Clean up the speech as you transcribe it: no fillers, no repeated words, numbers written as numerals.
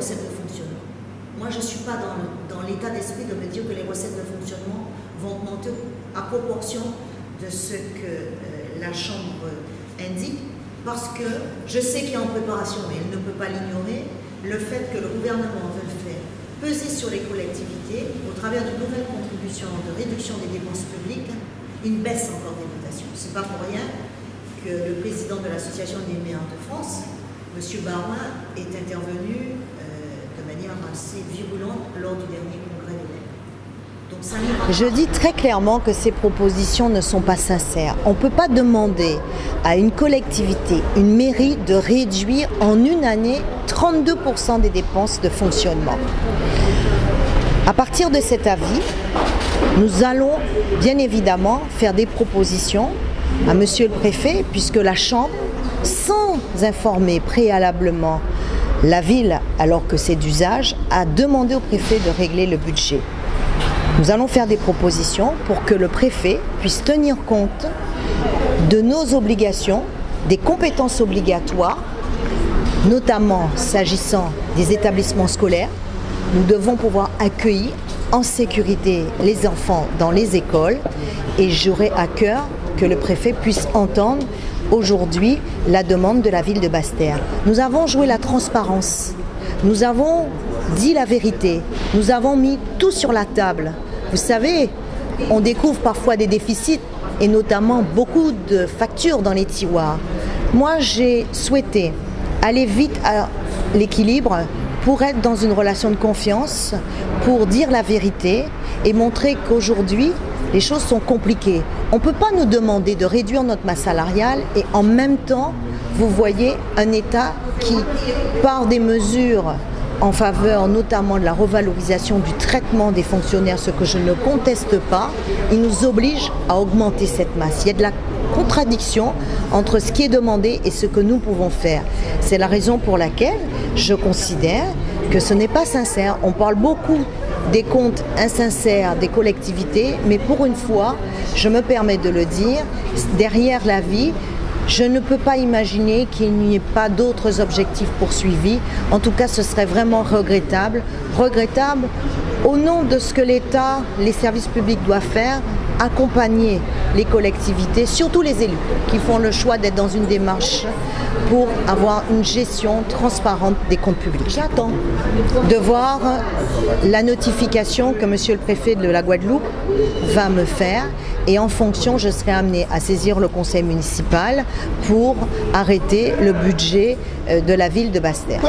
recettes de fonctionnement. Moi, je ne suis pas dans l'état d'esprit de me dire que les recettes de fonctionnement vont augmenter à proportion de ce que la Chambre indique, parce que je sais qu'il y a en préparation, mais elle ne peut pas l'ignorer, le fait que le gouvernement veut faire peser sur les collectivités, au travers d'une nouvelle contribution de réduction des dépenses publiques, une baisse encore des dotations. Ce n'est pas pour rien que le président de l'Association des maires de France, M. Barouin, est intervenu de manière assez virulente lors du dernier congrès de l'aide. Je dis très clairement que ces propositions ne sont pas sincères. On ne peut pas demander à une collectivité, une mairie, de réduire en une année 32% des dépenses de fonctionnement. À partir de cet avis, nous allons bien évidemment faire des propositions à Monsieur le Préfet, puisque la Chambre, sans informer préalablement la ville, alors que c'est d'usage, a demandé au préfet de régler le budget. Nous allons faire des propositions pour que le préfet puisse tenir compte de nos obligations, des compétences obligatoires, notamment s'agissant des établissements scolaires. Nous devons pouvoir accueillir en sécurité les enfants dans les écoles et j'aurai à cœur que le préfet puisse entendre aujourd'hui la demande de la ville de Basse-Terre. Nous avons joué la transparence, nous avons dit la vérité, nous avons mis tout sur la table. Vous savez, on découvre parfois des déficits et notamment beaucoup de factures dans les tiroirs. Moi, j'ai souhaité aller vite à l'équilibre pour être dans une relation de confiance, pour dire la vérité et montrer qu'aujourd'hui, les choses sont compliquées. On ne peut pas nous demander de réduire notre masse salariale et en même temps, vous voyez un État qui, par des mesures en faveur notamment de la revalorisation du traitement des fonctionnaires, ce que je ne conteste pas, il nous oblige à augmenter cette masse. Il y a de la contradiction entre ce qui est demandé et ce que nous pouvons faire. C'est la raison pour laquelle je considère que ce n'est pas sincère. On parle beaucoup des comptes insincères des collectivités, mais pour une fois, je me permets de le dire, derrière la vie, je ne peux pas imaginer qu'il n'y ait pas d'autres objectifs poursuivis. En tout cas, ce serait vraiment regrettable. Regrettable au nom de ce que l'État, les services publics doivent faire, accompagner les collectivités, surtout les élus, qui font le choix d'être dans une démarche pour avoir une gestion transparente des comptes publics. J'attends de voir la notification que Monsieur le Préfet de la Guadeloupe va me faire et en fonction, je serai amenée à saisir le conseil municipal pour arrêter le budget de la ville de Basse-Terre.